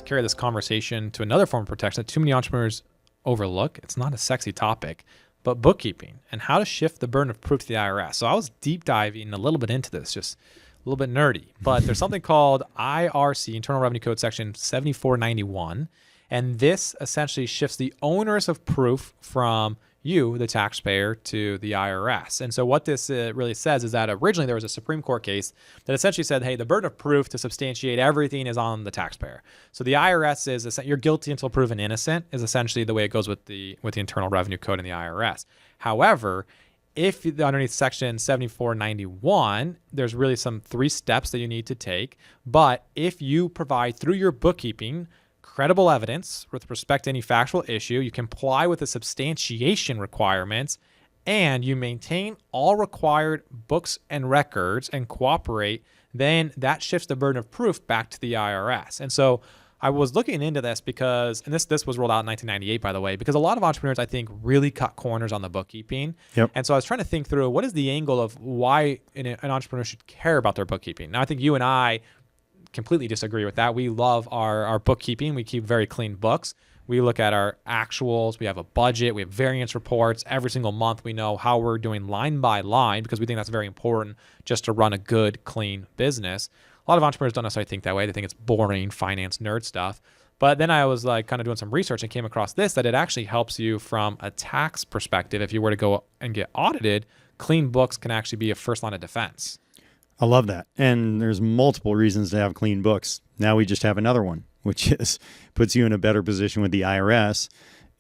carry this conversation to another form of protection that too many entrepreneurs overlook. It's not a sexy topic, but bookkeeping and how to shift the burden of proof to the IRS. So I was deep diving a little bit into this, just a little bit nerdy, but there's something called IRC, Internal Revenue Code Section 7491. And this essentially shifts the onus of proof from you, the taxpayer, to the IRS. And so what this really says is that originally there was a Supreme Court case that essentially said, hey, the burden of proof to substantiate everything is on the taxpayer. So the IRS is, you're guilty until proven innocent is essentially the way it goes with the Internal Revenue Code and the IRS. However, if underneath Section 7491, there's really some 3 steps that you need to take. But if you provide through your bookkeeping credible evidence with respect to any factual issue, you comply with the substantiation requirements, and you maintain all required books and records and cooperate, then that shifts the burden of proof back to the IRS. And so I was looking into this because, and this was rolled out in 1998, by the way, because a lot of entrepreneurs, I think, really cut corners on the bookkeeping. Yep. And so I was trying to think through what is the angle of why an entrepreneur should care about their bookkeeping. Now, I think you and I completely disagree with that. We love our bookkeeping. We keep very clean books. We look at our actuals. We have a budget. We have variance reports. Every single month, we know how we're doing line by line because we think that's very important just to run a good, clean business. A lot of entrepreneurs don't necessarily think that way. They think it's boring finance nerd stuff. But then I was like kind of doing some research and came across this, that it actually helps you from a tax perspective. If you were to go and get audited, clean books can actually be a first line of defense. I love that. And there's multiple reasons to have clean books. Now we just have another one, which is puts you in a better position with the IRS.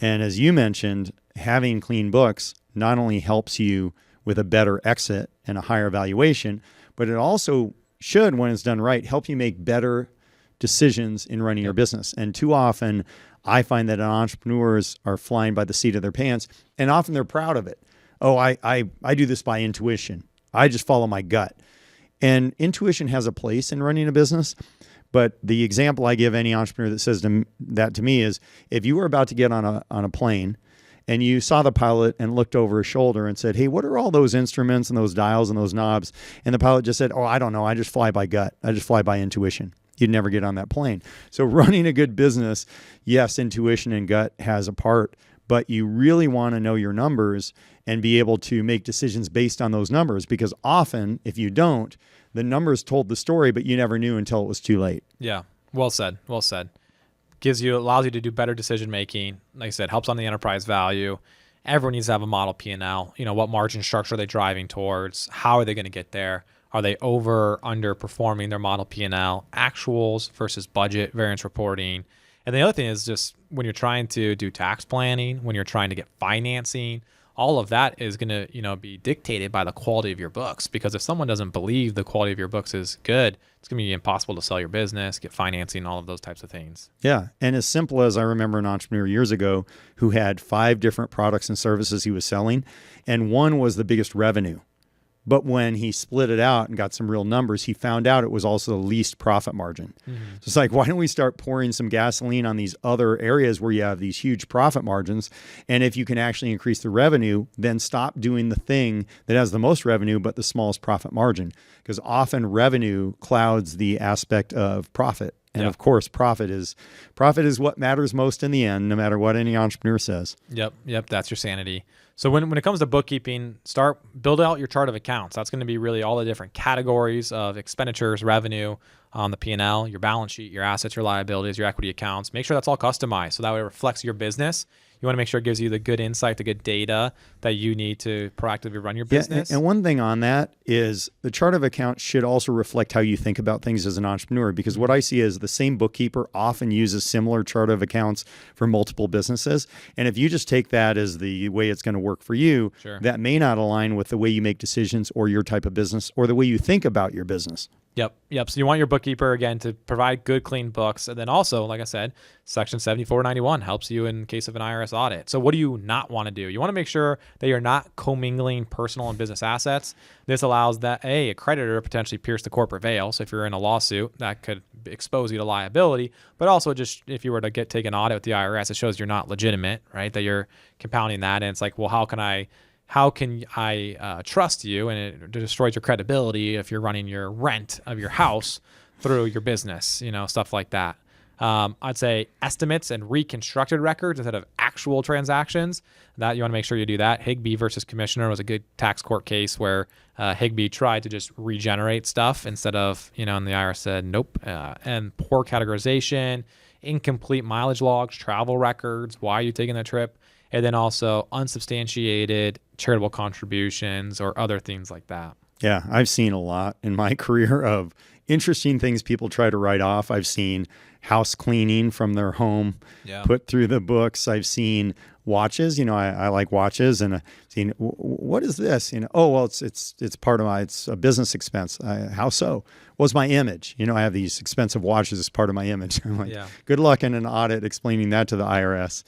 And as you mentioned, having clean books not only helps you with a better exit and a higher valuation, but it also should, when it's done right, help you make better decisions in running your business. And too often, I find that entrepreneurs are flying by the seat of their pants, and often they're proud of it. Oh, I do this by intuition. I just follow my gut. And intuition has a place in running a business. But the example I give any entrepreneur that says that to me is, if you were about to get on a plane and you saw the pilot and looked over his shoulder and said, hey, what are all those instruments and those dials and those knobs? And the pilot just said, oh, I don't know. I just fly by gut. I just fly by intuition. You'd never get on that plane. So running a good business, yes, intuition and gut has a part, but you really want to know your numbers and be able to make decisions based on those numbers, because often if you don't, the numbers told the story, but you never knew until it was too late. Yeah. Well said. Well said. Allows you to do better decision making. Like I said, helps on the enterprise value. Everyone needs to have a model P&L. You know, what margin structure are they driving towards? How are they going to get there? Are they underperforming their model P&L? Actuals versus budget, variance reporting. And the other thing is just when you're trying to do tax planning, when you're trying to get financing, all of that is going to, be dictated by the quality of your books. Because if someone doesn't believe the quality of your books is good, it's going to be impossible to sell your business, get financing, all of those types of things. Yeah. And as simple as I remember an entrepreneur years ago who had 5 different products and services he was selling, and one was the biggest revenue. But when he split it out and got some real numbers, he found out it was also the least profit margin. Mm-hmm. So it's like, why don't we start pouring some gasoline on these other areas where you have these huge profit margins? And if you can actually increase the revenue, then stop doing the thing that has the most revenue, but the smallest profit margin. Because often revenue clouds the aspect of profit. And of course, profit is what matters most in the end, no matter what any entrepreneur says. Yep. That's your sanity. So when it comes to bookkeeping, build out your chart of accounts. That's going to be really all the different categories of expenditures, revenue on the P&L, your balance sheet, your assets, your liabilities, your equity accounts. Make sure that's all customized so that way it reflects your business. You want to make sure it gives you the good insight, the good data that you need to proactively run your business. Yeah, and one thing on that is the chart of accounts should also reflect how you think about things as an entrepreneur, because what I see is the same bookkeeper often uses similar chart of accounts for multiple businesses. And if you just take that as the way it's going to work for you, sure, that may not align with the way you make decisions or your type of business or the way you think about your business. Yep. So you want your bookkeeper, again, to provide good, clean books. And then also, like I said, Section 7491 helps you in case of an IRS audit. So what do you not want to do? You want to make sure that you're not commingling personal and business assets. This allows that, a creditor to potentially pierce the corporate veil. So if you're in a lawsuit, that could expose you to liability. But also just if you were to take an audit with the IRS, it shows you're not legitimate, right? That you're compounding that. And it's like, well, how can I trust you? And it destroys your credibility if you're running your rent of your house through your business, stuff like that. I'd say estimates and reconstructed records instead of actual transactions. That you want to make sure you do that. Higbee versus Commissioner was a good tax court case where Higbee tried to just regenerate stuff instead of, and the IRS said nope. And poor categorization, incomplete mileage logs, travel records, why are you taking that trip? And then also unsubstantiated charitable contributions or other things like that. Yeah, I've seen a lot in my career of interesting things people try to write off. I've seen house cleaning from their home put through the books. I've seen watches. I like watches, and I've seen what is this? Oh well, it's part of it's a business expense. How so? Was my image? I have these expensive watches as part of my image. I'm like, good luck in an audit explaining that to the IRS.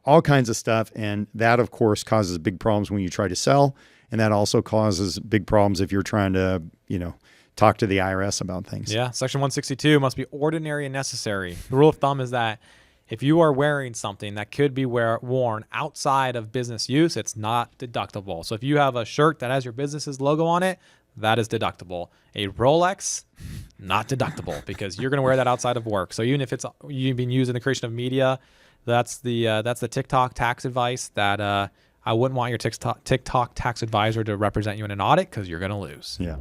All kinds of stuff, and that of course causes big problems when you try to sell. And that also causes big problems if you're trying to, talk to the IRS about things. Yeah. Section 162 must be ordinary and necessary. The rule of thumb is that if you are wearing something that could be worn outside of business use, it's not deductible. So if you have a shirt that has your business's logo on it, that is deductible. A Rolex, not deductible because you're going to wear that outside of work. So even if you've been used in the creation of media, that's the TikTok tax advice that I wouldn't want your TikTok tax advisor to represent you in an audit because you're going to lose. Yeah.